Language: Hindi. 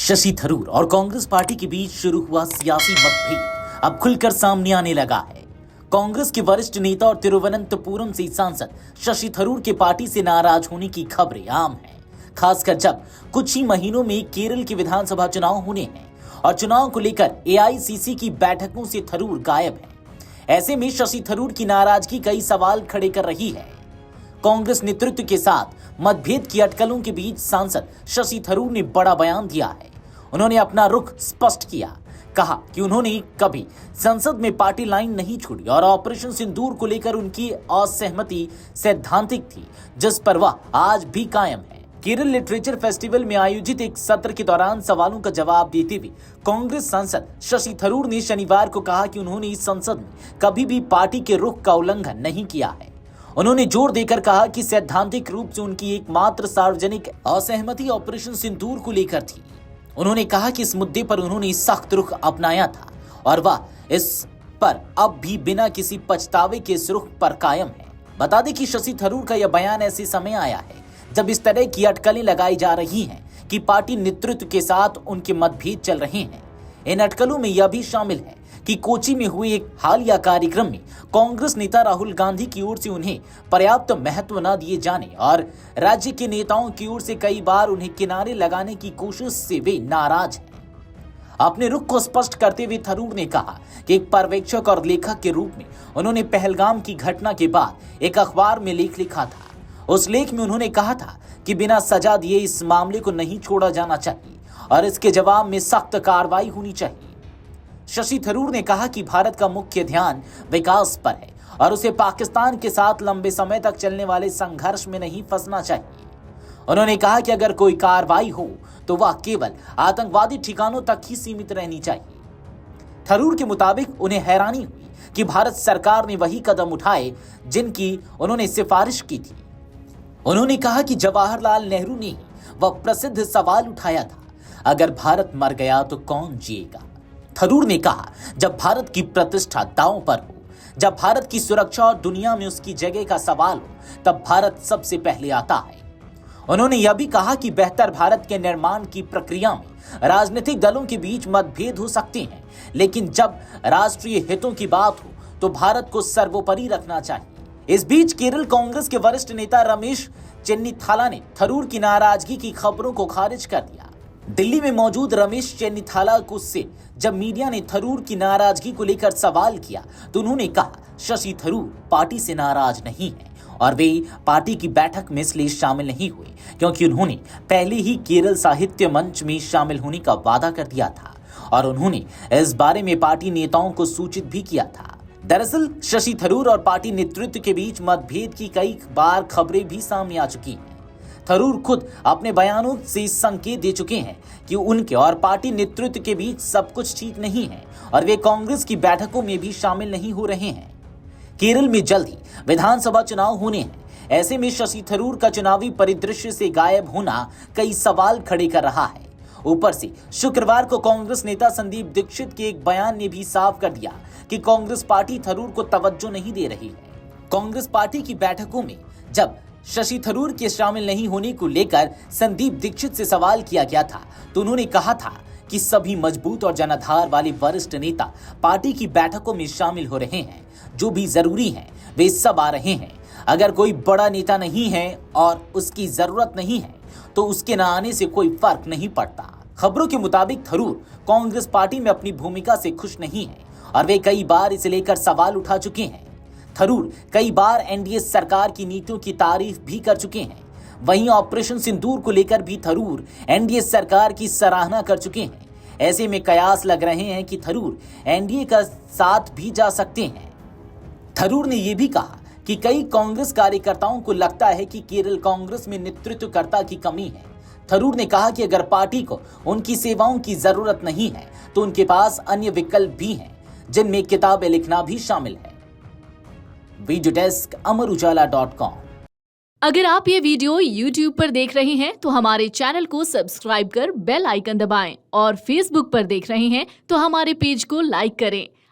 शशि थरूर और कांग्रेस पार्टी के बीच शुरू हुआ सियासी मतभेद अब खुलकर सामने आने लगा है। कांग्रेस के वरिष्ठ नेता और तिरुवनंतपुरम से सांसद शशि थरूर के पार्टी से नाराज होने की खबरें आम हैं, खासकर जब कुछ ही महीनों में केरल के विधानसभा चुनाव होने हैं और चुनाव को लेकर एआईसीसी की बैठकों से थरूर गायब है। ऐसे में शशि थरूर की नाराजगी कई सवाल खड़े कर रही है। कांग्रेस नेतृत्व के साथ मतभेद की अटकलों के बीच सांसद शशि थरूर ने बड़ा बयान दिया है। उन्होंने अपना रुख स्पष्ट किया, कहा कि उन्होंने कभी संसद में पार्टी लाइन नहीं छोड़ी और ऑपरेशन सिंदूर को लेकर उनकी असहमति सैद्धांतिक थी, जिस पर वह आज भी कायम है। केरल लिटरेचर फेस्टिवल में आयोजित एक सत्र के दौरान सवालों का जवाब देते हुए कांग्रेस सांसद शशि थरूर ने शनिवार को कहा कि उन्होंने इस संसद में कभी भी पार्टी के रुख का उल्लंघन नहीं किया है। उन्होंने जोर देकर कहा कि सैद्धांतिक रूप से उनकी एकमात्र सार्वजनिक असहमति ऑपरेशन सिंदूर को लेकर थी। उन्होंने कहा कि इस मुद्दे पर उन्होंने सख्त रुख अपनाया था और वह इस पर अब भी बिना किसी पछतावे के इस रुख पर कायम है। बता दें कि शशि थरूर का यह बयान ऐसे समय आया है जब इस तरह की अटकलें लगाई जा रही हैं कि पार्टी नेतृत्व के साथ उनके मतभेद चल रहे हैं। इन अटकलों में यह भी शामिल है कि कोची में हुए एक हालिया कार्यक्रम में कांग्रेस नेता राहुल गांधी की ओर से उन्हें पर्याप्त महत्व न दिए जाने और राज्य के नेताओं की ओर से कई बार उन्हें किनारे लगाने की कोशिश से वे नाराज हैं। अपने रुख को स्पष्ट करते हुए थरूर ने कहा कि एक पर्यवेक्षक और लेखक के रूप में उन्होंने पहलगाम की घटना के बाद एक अखबार में लेख लिखा था। उस लेख में उन्होंने कहा था कि बिना सजा दिए इस मामले को नहीं छोड़ा जाना चाहिए और इसके जवाब में सख्त कार्रवाई होनी चाहिए। शशि थरूर ने कहा कि भारत का मुख्य ध्यान विकास पर है और उसे पाकिस्तान के साथ लंबे समय तक चलने वाले संघर्ष में नहीं फंसना चाहिए। उन्होंने कहा कि अगर कोई कार्रवाई हो तो वह केवल आतंकवादी ठिकानों तक ही सीमित रहनी चाहिए। थरूर के मुताबिक उन्हें हैरानी हुई कि भारत सरकार ने वही कदम उठाए जिनकी उन्होंने सिफारिश की थी। उन्होंने कहा कि जवाहरलाल नेहरू ने ही वह प्रसिद्ध सवाल उठाया था, अगर भारत मर गया तो कौन जिएगा। थरूर ने कहा, जब भारत की प्रतिष्ठा दांव पर हो, जब भारत की सुरक्षा और दुनिया में उसकी जगह का सवाल हो, तब भारत सबसे पहले आता है। उन्होंने यह भी कहा कि बेहतर भारत के निर्माण की प्रक्रिया में राजनीतिक दलों के बीच मतभेद हो सकते हैं, लेकिन जब राष्ट्रीय हितों की बात हो तो भारत को सर्वोपरि रखना चाहिए। इस बीच केरल कांग्रेस के वरिष्ठ नेता रमेश चेन्निथाला ने थरूर की नाराजगी की खबरों को खारिज कर दिया। दिल्ली में मौजूद रमेश चेन्निथाला को से जब मीडिया ने थरूर की नाराजगी को लेकर सवाल किया तो उन्होंने कहा, शशि थरूर पार्टी से नाराज नहीं है और वे पार्टी की बैठक में इसलिए शामिल नहीं हुए क्योंकि उन्होंने पहले ही केरल साहित्य मंच में शामिल होने का वादा कर दिया था और उन्होंने इस बारे में पार्टी नेताओं को सूचित भी किया था। दरअसल शशि थरूर और पार्टी नेतृत्व के बीच मतभेद की कई बार खबरें भी सामने आ चुकी हैं। थरूर खुद अपने बयानों से संकेत दे चुके हैं कि उनके और पार्टी नेतृत्व के बीच सब कुछ ठीक नहीं है और वे कांग्रेस की बैठकों में भी शामिल नहीं हो रहे हैं। केरल में जल्द ही विधानसभा चुनाव होने हैं। ऐसे में शशि थरूर का चुनावी परिदृश्य से गायब होना कई सवाल खड़े कर रहा है। ऊपर से शुक्रवार को कांग्रेस नेता संदीप दीक्षित के एक बयान ने भी साफ कर दिया कि कांग्रेस पार्टी थरूर को तवज्जो नहीं दे रही है। कांग्रेस पार्टी की बैठकों में जब शशि थरूर के शामिल नहीं होने को लेकर संदीप दीक्षित से सवाल किया गया था तो उन्होंने कहा था कि सभी मजबूत और जनाधार वाले वरिष्ठ नेता पार्टी की बैठकों में शामिल हो रहे हैं। जो भी जरूरी है वे सब आ रहे हैं। अगर कोई बड़ा नेता नहीं है और उसकी जरूरत नहीं है तो उसके न आने से कोई फर्क नहीं पड़ता। खबरों के मुताबिक थरूर कांग्रेस पार्टी में अपनी भूमिका से खुश नहीं है और वे कई बार इसे लेकर सवाल उठा चुके हैं। थरूर कई बार एनडीए सरकार की नीतियों की तारीफ भी कर चुके हैं। वहीं ऑपरेशन सिंदूर को लेकर भी थरूर एनडीए सरकार की सराहना कर चुके हैं। ऐसे में कयास लग रहे हैं कि थरूर एनडीए का साथ भी जा सकते हैं। थरूर ने यह भी कहा कि कई कांग्रेस कार्यकर्ताओं को लगता है कि केरल कांग्रेस में नेतृत्वकर्ता की कमी है। थरूर ने कहा कि अगर पार्टी को उनकी सेवाओं की जरूरत नहीं है तो उनके पास अन्य विकल्प भी हैं, जिनमें किताबें लिखना भी शामिल है। वीडियो डेस्क अमरउजाला.com। अगर आप ये वीडियो YouTube पर देख रहे हैं तो हमारे चैनल को सब्सक्राइब कर बेल आइकन दबाएं और Facebook पर देख रहे हैं तो हमारे पेज को लाइक करें।